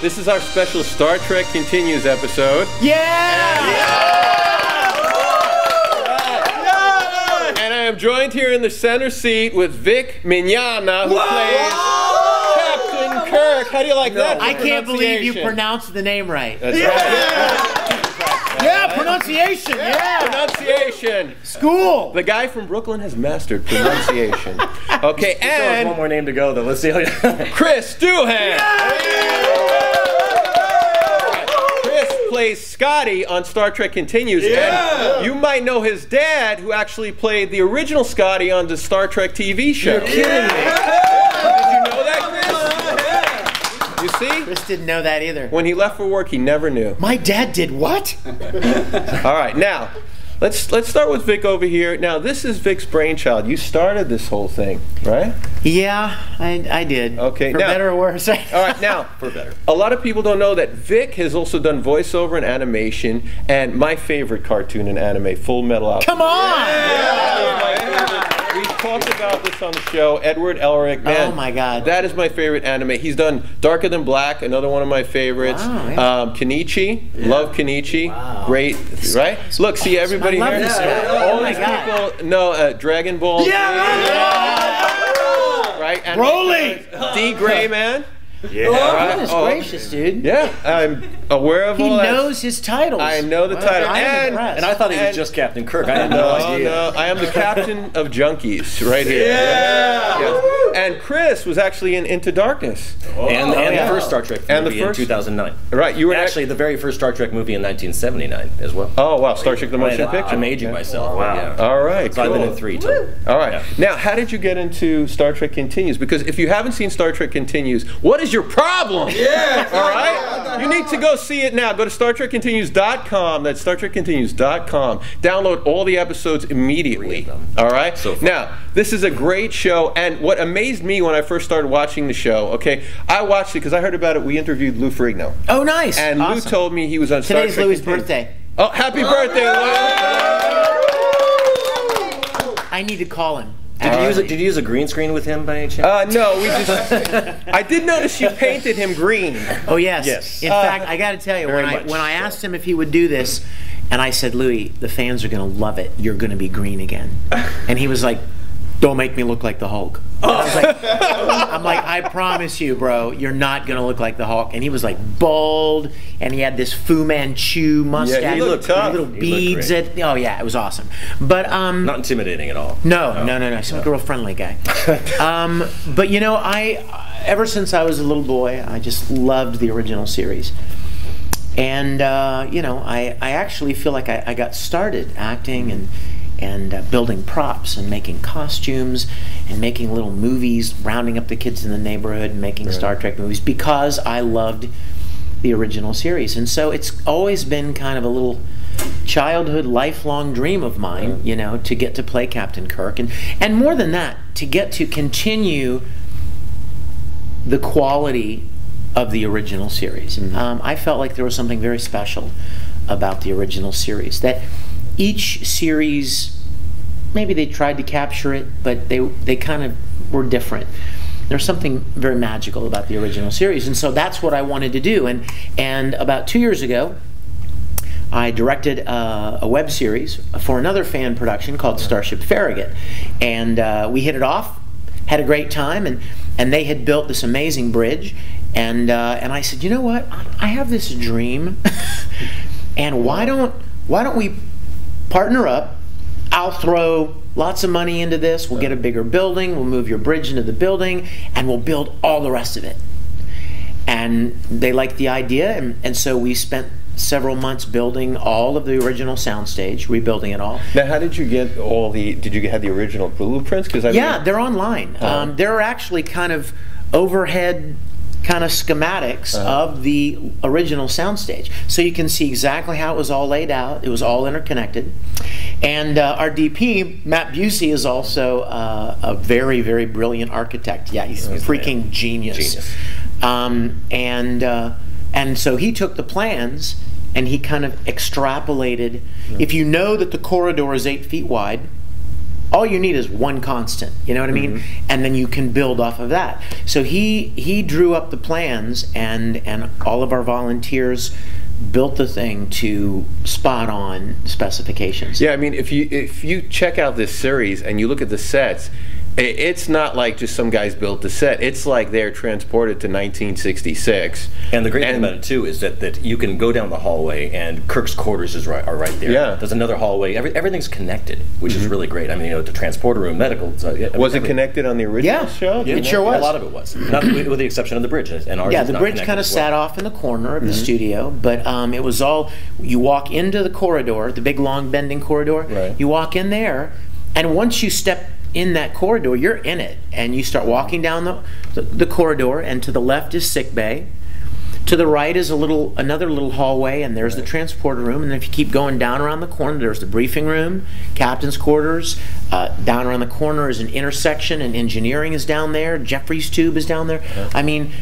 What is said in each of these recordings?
This is our special Star Trek Continues episode. And I am joined here in the center seat with Vic Mignogna, who plays Captain Kirk. How do you like that? I can't believe you pronounced the name right. That's right. Yeah, pronunciation. Pronunciation. School. The guy from Brooklyn has mastered pronunciation. Okay, and one more name to go, though. Let's see how. Chris Doohan. Chris plays Scotty on Star Trek Continues. And you might know his dad, who actually played the original Scotty on the Star Trek TV show. You're kidding me. Did you know that, Chris? You see? Chris didn't know that either. When he left for work, he never knew. My dad did what? All right, now let's start with Vic over here. Now this is Vic's brainchild. You started this whole thing, right? Yeah, I did. Okay, for now, better or worse. All right, now for better. A lot of people don't know that Vic has also done voiceover and animation, and my favorite cartoon in anime, Full Metal Alchemist. Come on! We talked about this on the show. Edward Elric, man. Oh my God. That is my favorite anime. He's done Darker Than Black, another one of my favorites. Wow, Kenichi, love Kenichi. Wow. Great, right? Look, see everybody I love here? this guy. All these people know Dragon Ball. Right? And Broly! D. Gray, man. Yeah. Oh, goodness gracious, dude. Yeah, I'm aware of all that. He knows his titles. I know the title. And I thought he was just Captain Kirk. I had no idea. No, I am the captain of Junkies right here. Yes. And Chris was actually in Into Darkness. And the first Star Trek movie in 2009. Right, you were actually the very first Star Trek movie in 1979 as well. Oh, wow, Star Trek the Motion Picture. I'm aging myself. Wow. Yeah. All right, so I've been in 3 too. All right. Now, how did you get into Star Trek Continues? Because if you haven't seen Star Trek Continues, what is your problem? Yeah. All right? You need to go see it now. Go to StarTrekContinues.com. That's StarTrekContinues.com. Download all the episodes immediately. All right? Now, this is a great show, and what amazed me when I first started watching the show, okay, I watched it because I heard about it. We interviewed Lou Ferrigno. Oh, nice. And Lou told me he was on Star Trek. Today's Lou's birthday. Oh, happy birthday, Lou! I need to call him. Did you use a green screen with him by any chance? No, we just. I did notice you painted him green. Oh yes. Yes. In fact, I got to tell you, when I asked him if he would do this, and I said, Louis, the fans are going to love it. You're going to be green again, and he was like, "Don't make me look like the Hulk." I'm like, I promise you, bro, you're not gonna look like the Hulk. And he was like bald, and he had this Fu Manchu mustache. Yeah, he looked tough. Little beads. Oh yeah, it was awesome. But not intimidating at all. No. He's a real friendly guy. But you know, ever since I was a little boy, I just loved the original series. And you know, I actually feel like I got started acting and building props and making costumes and making little movies, rounding up the kids in the neighborhood and making Star Trek movies because I loved the original series. And so it's always been kind of a little childhood, lifelong dream of mine, you know, to get to play Captain Kirk. And more than that, to get to continue the quality of the original series. I felt like there was something very special about the original series. That each series, maybe they tried to capture it, but they kind of were different. There's something very magical about the original series, and so that's what I wanted to do. And about 2 years ago, I directed a web series for another fan production called Starship Farragut, and we hit it off, had a great time, and they had built this amazing bridge, and I said, you know what? I have this dream, and why don't we partner up? I'll throw lots of money into this. We'll get a bigger building. We'll move your bridge into the building, and we'll build all the rest of it. And they liked the idea, and so we spent several months building all of the original soundstage, rebuilding it all. Now, how did you get all the? Did you have the original blueprints? Because they're online. They're actually kind of overhead kind of schematics of the original soundstage, so you can see exactly how it was all laid out. It was all interconnected, and our DP Matt Busey is also a very, very brilliant architect. Yeah, he's a freaking genius. And so he took the plans and he kind of extrapolated. If you know that the corridor is 8 feet wide, all you need is one constant, you know what I mean? And then you can build off of that. So he drew up the plans, and all of our volunteers built the thing to spot on specifications. Yeah, I mean, if you check out this series and you look at the sets, it's not like just some guys built the set. It's like they're transported to 1966. And the great thing about it too is that you can go down the hallway and Kirk's quarters are right there. Yeah. There's another hallway. Everything's connected, which is really great. I mean, the transporter room, medical. So, was it connected on the original show? Yeah, it sure was. A lot of it was, not with the exception of the bridge. And ours the bridge kind of sat off in the corner of the studio, but it was all. You walk into the corridor, the big long bending corridor. Right. You walk in there, and once you step in that corridor, you're in it, and you start walking down the corridor, and to the left is sick bay, to the right is another little hallway, and there's the transporter room, and if you keep going down around the corner, there's the briefing room, captain's quarters. Down around the corner is an intersection, and engineering is down there. Jeffrey's tube is down there. I mean,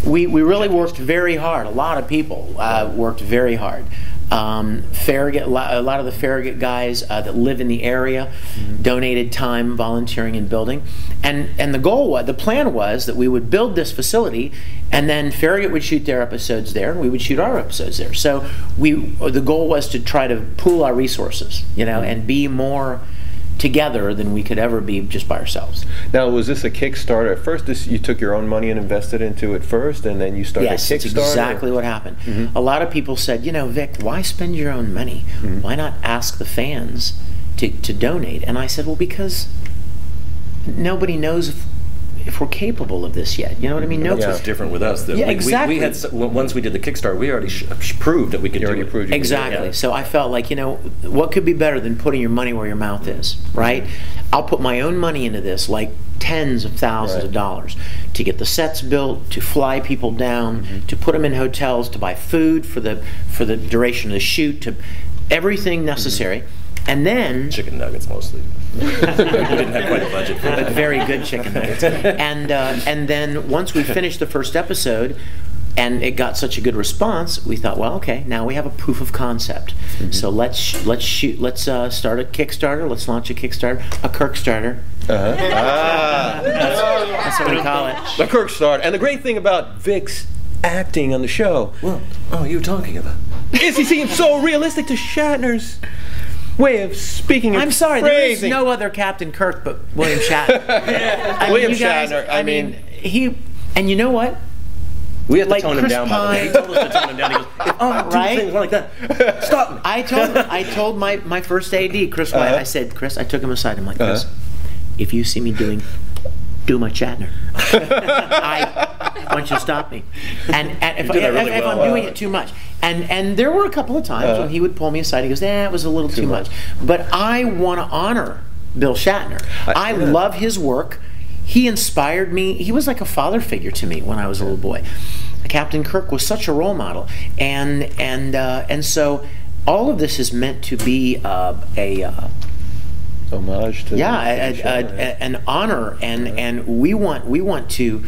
we really worked very hard. A lot of people worked very hard. Farragut, a lot of the Farragut guys that live in the area donated time volunteering and building, and the plan was that we would build this facility, and then Farragut would shoot their episodes there, and we would shoot our episodes there. So the goal was to try to pool our resources, you know, and be more together than we could ever be just by ourselves. Now, was this a Kickstarter? At first, you took your own money and invested into it first, and then you started a Kickstarter? Yes, that's exactly what happened. A lot of people said, you know, Vic, why spend your own money? Why not ask the fans to donate? And I said, well, because nobody knows if we're capable of this yet. You know what I mean? That's what's different with us. That exactly. We had, once we did the Kickstarter, we already proved that we could do it. Exactly. So I felt like, you know, what could be better than putting your money where your mouth is, right? I'll put my own money into this, like tens of thousands of dollars, to get the sets built, to fly people down, to put them in hotels, to buy food for the duration of the shoot, to everything necessary. And then chicken nuggets mostly. We didn't have quite a budget for that. But very good chicken nuggets. And then once we finished the first episode, and it got such a good response, we thought, well, okay, now we have a proof of concept. So let's start a Kickstarter. Let's launch a Kickstarter, a Kirkstarter. That's what we call it. The Kirkstarter. And the great thing about Vic's acting on the show, you're talking about, is he seems so realistic to Shatner's way of speaking. I'm sorry, there is no other Captain Kirk but William Shatner. William Shatner. I mean, he, and you know what? We had to tone him down. By the way, he told us to tone him down. He goes, right? Do things like that. Stop me. I told my first AD, Chris White. I said, Chris, I took him aside. I'm like, Chris, if you see me do my Shatner, I want you to stop me. And if I'm doing it too much. And there were a couple of times when he would pull me aside. He goes, it was a little too much. But I want to honor Bill Shatner. I love his work. He inspired me. He was like a father figure to me when I was a little boy. Captain Kirk was such a role model. And so all of this is meant to be homage to an honor, and we want to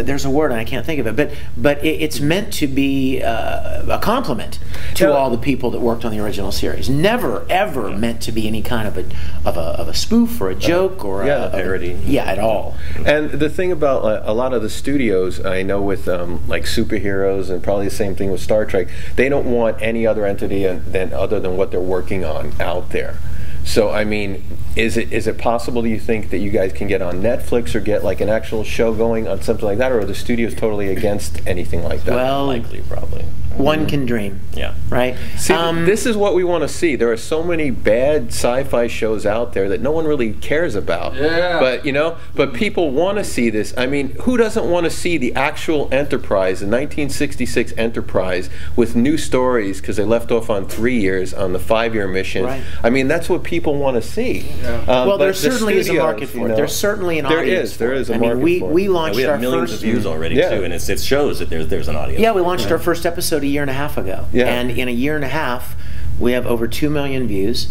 there's a word and I can't think of it, but it's meant to be a compliment to all the people that worked on the original series. Never ever meant to be any kind of a spoof or a joke or a parody. At all. And the thing about a lot of the studios, I know with like superheroes, and probably the same thing with Star Trek, they don't want any other entity other than what they're working on out there. So I mean, is it possible, do you think, that you guys can get on Netflix or get like an actual show going on something like that, or are the studios totally against anything like that? Well, likely, probably. One can dream. Yeah. Right? See, this is what we want to see. There are so many bad sci-fi shows out there that no one really cares about. Yeah. But people want to see this. I mean, who doesn't want to see the actual Enterprise, the 1966 Enterprise, with new stories, because they left off on 3 years on the 5-year mission. Right. I mean, that's what people want to see. Yeah. Well, there certainly is a market for it. There's certainly an audience. There is a market for it. We launched our first. We have millions of views already too, and it shows that there's an audience. Yeah, we launched our first episode a year and a half ago, and in a year and a half, we have over 2 million views.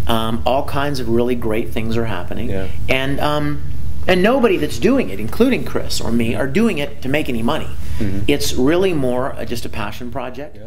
All kinds of really great things are happening, and nobody that's doing it, including Chris or me, are doing it to make any money. It's really more just a passion project.